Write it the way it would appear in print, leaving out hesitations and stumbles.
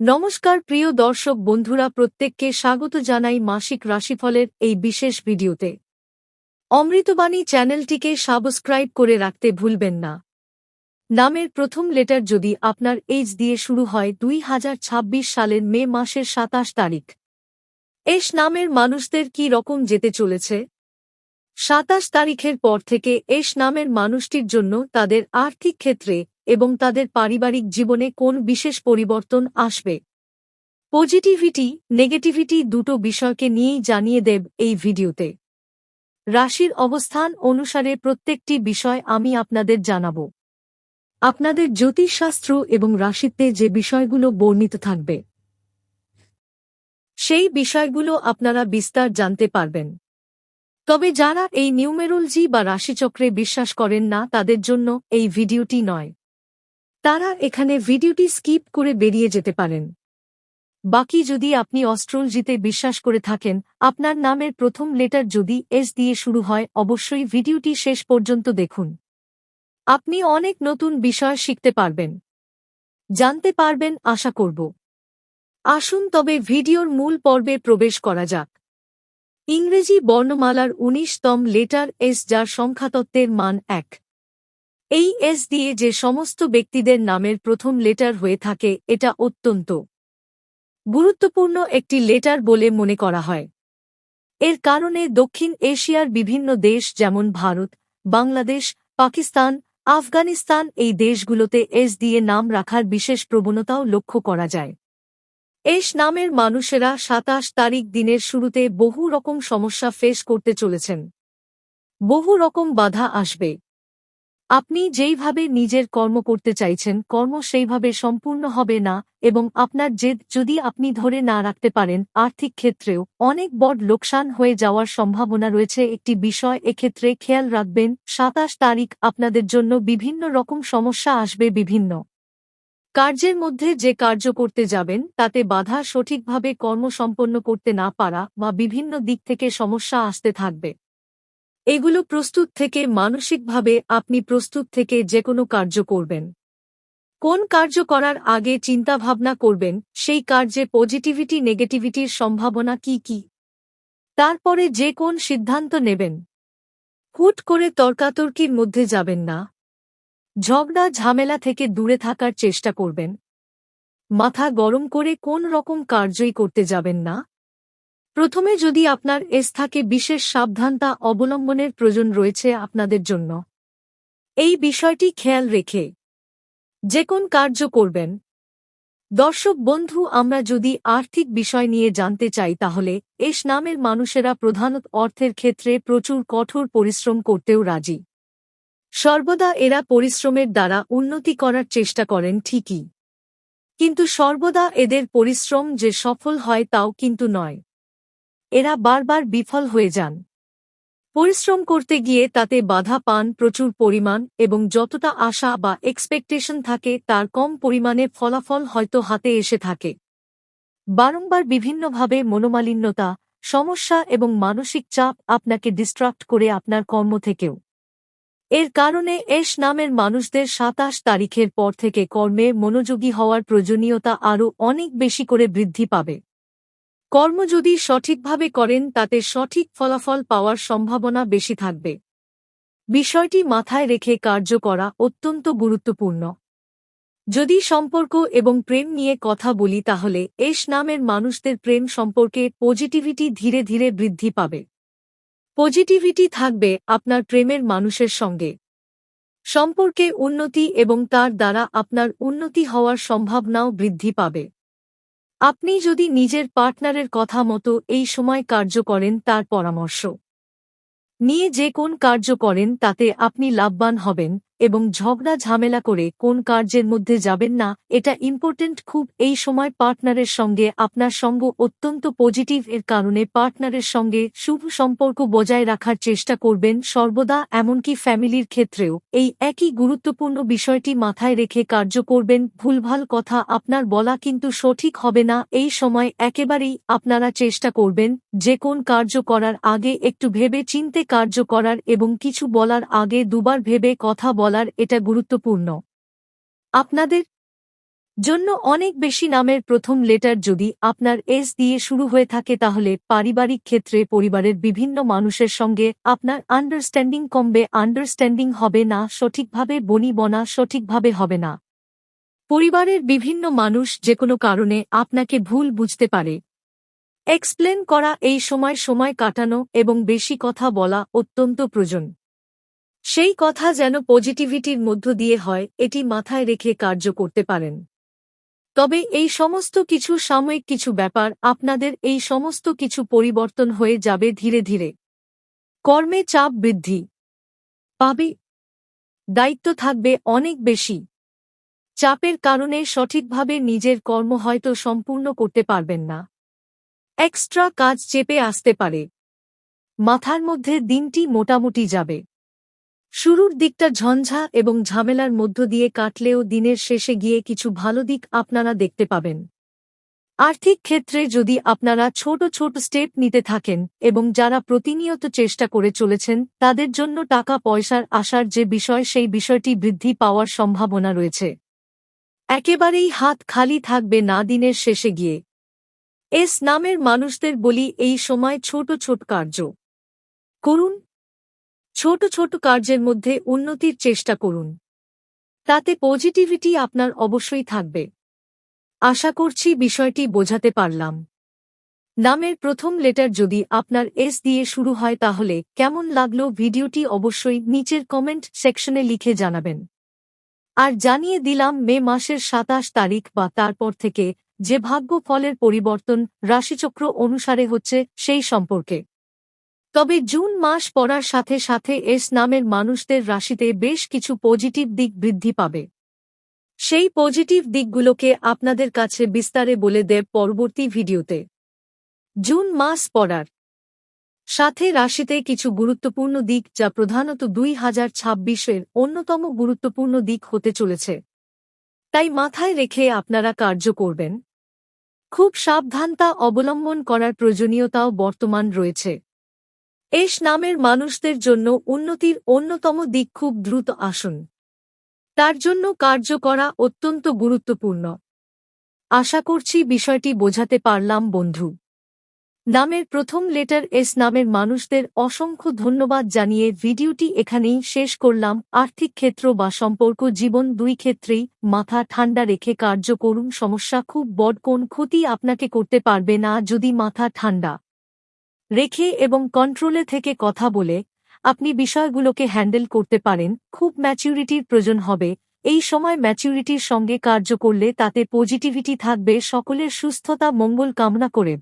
নমস্কার প্রিয় দর্শক বন্ধুরা, প্রত্যেককে স্বাগত জানাই মাসিক রাশিফলের এই বিশেষ ভিডিওতে। অমৃতবাণী চ্যানেলটিকে সাবস্ক্রাইব করে রাখতে ভুলবেন না। নামের প্রথম লেটার যদি আপনার এইচ দিয়ে শুরু হয় 2026 সালের মে মাসের 27 তারিখ। এস নামের মানুষদের কি রকম যেতে চলেছে? 27 তারিখের পর থেকে এস নামের মানুষটির জন্য তাদের আর্থিক ক্ষেত্রে এবং তাদের পারিবারিক জীবনে কোন বিশেষ পরিবর্তন আসবে? পজিটিভিটি, নেগেটিভিটি দুটো বিষয়কে নিয়েই জানিয়ে দেব এই ভিডিওতে। রাশির অবস্থান অনুসারে প্রত্যেকটি বিষয় আমি আপনাদের জানাব। আপনাদের জ্যোতিষশাস্ত্র এবং রাশিতে যে বিষয়গুলো বর্ণিত থাকবে সেই বিষয়গুলো আপনারা বিস্তার জানতে পারবেন। তবে যারা এই নিউমেরোলজি বা রাশিচক্রে বিশ্বাস করেন না তাদের জন্য এই ভিডিওটি নয়। তারা এখানে ভিডিওটি স্কিপ করে বেরিয়ে যেতে পারেন। বাকি যদি আপনি অস্ট্রোলজিতে বিশ্বাস করে থাকেন, আপনার নামের প্রথম লেটার যদি এস দিয়ে শুরু হয়, অবশ্যই ভিডিওটি শেষ পর্যন্ত দেখুন। আপনি অনেক নতুন বিষয় শিখতে পারবেন, জানতে পারবেন আশা করব। আসুন তবে ভিডিওর মূল পর্বে প্রবেশ করা যাক। ইংরেজি বর্ণমালার 19তম লেটার এস, যার সংখ্যাতত্ত্বের মান 1। এই এস দিয়ে যে সমস্ত ব্যক্তিদের নামের প্রথম লেটার হয়ে থাকে এটা অত্যন্ত গুরুত্বপূর্ণ একটি লেটার বলে মনে করা হয়। এর কারণে দক্ষিণ এশিয়ার বিভিন্ন দেশ যেমন ভারত, বাংলাদেশ, পাকিস্তান, আফগানিস্তান এই দেশগুলোতে এস দিয়ে নাম রাখার বিশেষ প্রবণতাও লক্ষ্য করা যায়। এস নামের মানুষেরা 27 তারিখ দিনের শুরুতে বহু রকম সমস্যা ফেস করতে চলেছেন। বহু রকম বাধা আসবে। আপনি যেইভাবে নিজের কর্ম করতে চাইছেন কর্ম সেইভাবে সম্পূর্ণ হবে না, এবং আপনার জেদ যদি আপনি ধরে না রাখতে পারেন আর্থিক ক্ষেত্রেও অনেক বড় লোকসান হয়ে যাওয়ার সম্ভাবনা রয়েছে। একটি বিষয় এক্ষেত্রে খেয়াল রাখবেন, 27 তারিখ আপনাদের জন্য বিভিন্ন রকম সমস্যা আসবে। বিভিন্ন কার্যের মধ্যে যে কার্য করতে যাবেন তাতে বাধা, সঠিকভাবে কর্ম সম্পন্ন করতে না পারা বা বিভিন্ন দিক থেকে সমস্যা আসতে থাকবে। এগুলো প্রস্তুত থেকে মানসিকভাবে আপনি প্রস্তুত থেকে যেকোনো কার্য করবেন। কোন কার্য করার আগে চিন্তাভাবনা করবেন সেই কার্যে পজিটিভিটি নেগেটিভিটির সম্ভাবনা কি কি, তারপরে যে কোন সিদ্ধান্ত নেবেন। হুট করে তর্কাতর্কির মধ্যে যাবেন না। ঝগড়া ঝামেলা থেকে দূরে থাকার চেষ্টা করবেন। মাথা গরম করে কোন রকম কার্যই করতে যাবেন না। প্রথমে যদি আপনার এস থাকে, বিশেষ সাবধানতা অবলম্বনের প্রয়োজন রয়েছে আপনাদের জন্য। এই বিষয়টি খেয়াল রেখে যে কোন কার্য করবেন। দর্শক বন্ধু, আমরা যদি আর্থিক বিষয় নিয়ে জানতে চাই তাহলে এস নামের মানুষেরা প্রধানত অর্থের ক্ষেত্রে প্রচুর কঠোর পরিশ্রম করতেও রাজি। সর্বদা এরা পরিশ্রমের দ্বারা উন্নতি করার চেষ্টা করেন ঠিকই, কিন্তু সর্বদা এদের পরিশ্রম যে সফল হয় তাও কিন্তু নয়। এরা বারবার বিফল হয়ে যান। পরিশ্রম করতে গিয়ে তাতে বাধা পান প্রচুর পরিমাণ, এবং যতটা আশা বা এক্সপেকটেশন থাকে তার কম পরিমাণে ফলাফল হয়তো হাতে এসে থাকে। বারংবার বিভিন্নভাবে মনোমালিন্যতা, সমস্যা এবং মানসিক চাপ আপনাকে ডিস্ট্রাক্ট করে আপনার কর্ম থেকেও। এর কারণে এস নামের মানুষদের 27 তারিখের পর থেকে কর্মে মনোযোগী হওয়ার প্রয়োজনীয়তা আরও অনেক বেশি করে বৃদ্ধি পাবে। কর্ম যদি সঠিকভাবে করেন তাতে সঠিক ফলাফল পাওয়ার সম্ভাবনা বেশি থাকবে। বিষয়টি মাথায় রেখে কার্য করা অত্যন্ত গুরুত্বপূর্ণ। যদি সম্পর্ক এবং প্রেম নিয়ে কথা বলি তাহলে এস নামের মানুষদের প্রেম সম্পর্কে পজিটিভিটি ধীরে ধীরে বৃদ্ধি পাবে। পজিটিভিটি থাকবে আপনার প্রেমের মানুষের সঙ্গে। সম্পর্কে উন্নতি এবং তার দ্বারা আপনার উন্নতি হওয়ার সম্ভাবনাও বৃদ্ধি পাবে। আপনি যদি নিজের পার্টনারের কথা মতো এই সময় কার্য করেন, তার পরামর্শ নিয়ে যে কোন কার্য করেন তাতে আপনি লাভবান হবেন, এবং ঝগড়া ঝামেলা করে কোন কার্যের মধ্যে যাবেন না, এটা ইম্পর্টেন্ট খুব। এই সময় পার্টনারের সঙ্গে আপনার সঙ্গ অত্যন্ত পজিটিভ, এর কারণে পার্টনারের সঙ্গে শুভ সম্পর্ক বজায় রাখার চেষ্টা করবেন সর্বদা। এমনকি ফ্যামিলির ক্ষেত্রেও এই একই গুরুত্বপূর্ণ বিষয়টি মাথায় রেখে কার্য করবেন। ভুলভাল কথা আপনার বলা কিন্তু সঠিক হবে না। এই সময় একেবারেই আপনারা চেষ্টা করবেন যে কোন কার্য করার আগে একটু ভেবে চিন্তে কার্য করার, এবং কিছু বলার আগে দুবার ভেবে কথা বলার, এটা গুরুত্বপূর্ণ। আপনাদের জন্য অনেক বেশি নামের প্রথম লেটার যদি আপনার এস দিয়ে শুরু হয়ে থাকে তাহলে পারিবারিক ক্ষেত্রে পরিবারের বিভিন্ন মানুষের সঙ্গে আপনার আন্ডারস্ট্যান্ডিং কমবে, আন্ডারস্ট্যান্ডিং হবে না, সঠিকভাবে বনিবনা সঠিকভাবে হবে না। পরিবারের বিভিন্ন মানুষ যেকোনো কারণে আপনাকে ভুল বুঝতে পারে। এক্সপ্লেন করা এই সময় কাটানো এবং বেশি কথা বলা অত্যন্ত প্রয়োজন। সেই কথা যেন পজিটিভিটির মধ্য দিয়ে হয়, এটি মাথায় রেখে কার্য করতে পারেন। তবে এই সমস্ত কিছু সাময়িক কিছু ব্যাপার, আপনাদের এই সমস্ত কিছু পরিবর্তন হয়ে যাবে ধীরে ধীরে। কর্মে চাপ বৃদ্ধি পাবে, দায়িত্ব থাকবে অনেক বেশি। চাপের কারণে সঠিকভাবে নিজের কর্ম হয়তো সম্পূর্ণ করতে পারবেন না। এক্সট্রা কাজ চেপে আসতে পারে। মাথার মধ্যে দিনটি মোটামুটি যাবে। শুরুর দিকটা ঝঞ্ঝা এবং ঝামেলার মধ্য দিয়ে কাটলেও দিনের শেষে গিয়ে কিছু ভালো দিক আপনারা দেখতে পাবেন। আর্থিক ক্ষেত্রে যদি আপনারা ছোট ছোট স্টেপ নিতে থাকেন এবং যারা প্রতিনিয়ত চেষ্টা করে চলেছেন তাদের জন্য টাকা পয়সার আসার যে বিষয় সেই বিষয়টি বৃদ্ধি পাওয়ার সম্ভাবনা রয়েছে। একেবারেই হাত খালি থাকবে না দিনের শেষে গিয়ে। এস নামের মানুষদের বলি এই সময় ছোট ছোট কার্য করুন। ছোট ছোট কার্যের মধ্যে উন্নতির চেষ্টা করুন, তাতে পজিটিভিটি আপনার অবশ্যই থাকবে। আশা করছি বিষয়টি বোঝাতে পারলাম। নামের প্রথম লেটার যদি আপনার এস দিয়ে শুরু হয় তাহলে কেমন লাগলো ভিডিওটি অবশ্যই নিচের কমেন্ট সেকশনে লিখে জানাবেন। আর জানিয়ে দিলাম মে মাসের ২৭ তারিখ বা তারপর থেকে যে ভাগ্য ফলের পরিবর্তন রাশিচক্র অনুসারে হচ্ছে সেই সম্পর্কে। তবে জুন মাস পড়ার সাথে সাথে এস নামের মানুষদের রাশিতে বেশ কিছু পজিটিভ দিক বৃদ্ধি পাবে। সেই পজিটিভ দিকগুলোকে আপনাদের কাছে বিস্তারে বলে দেব পরবর্তী ভিডিওতে। জুন মাস পড়ার সাথে রাশিতে কিছু গুরুত্বপূর্ণ দিক যা প্রধানত ২০২৬-এর অন্যতম গুরুত্বপূর্ণ দিক হতে চলেছে, তাই মাথায় রেখে আপনারা কার্য করবেন। খুব সাবধানতা অবলম্বন করার প্রয়োজনীয়তাও বর্তমান রয়েছে। এস নামের মানুষদের জন্য উন্নতির অন্যতম দিক খুব দ্রুত আসুন, তার জন্য কার্য করা অত্যন্ত গুরুত্বপূর্ণ। আশা করছি বিষয়টি বোঝাতে পারলাম বন্ধু। নামের প্রথম লেটার এস নামের মানুষদের অসংখ্য ধন্যবাদ জানিয়ে ভিডিওটি এখানেই শেষ করলাম। আর্থিক ক্ষেত্র বা সম্পর্ক জীবন দুই ক্ষেত্রেই মাথা ঠান্ডা রেখে কার্য করুন। সমস্যা খুব বড় কোন ক্ষতি আপনাকে করতে পারবে না যদি মাথা ঠান্ডা রেখে এবং কন্ট্রোলে থেকে কথা বলে আপনি বিষয়গুলোকে হ্যান্ডেল করতে পারেন। খুব ম্যাচিউরিটির প্রয়োজন হবে এই সময়। ম্যাচিউরিটির সঙ্গে কার্য করলে তাতে পজিটিভিটি থাকবে। সকলের সুস্থতা মঙ্গল কামনা করে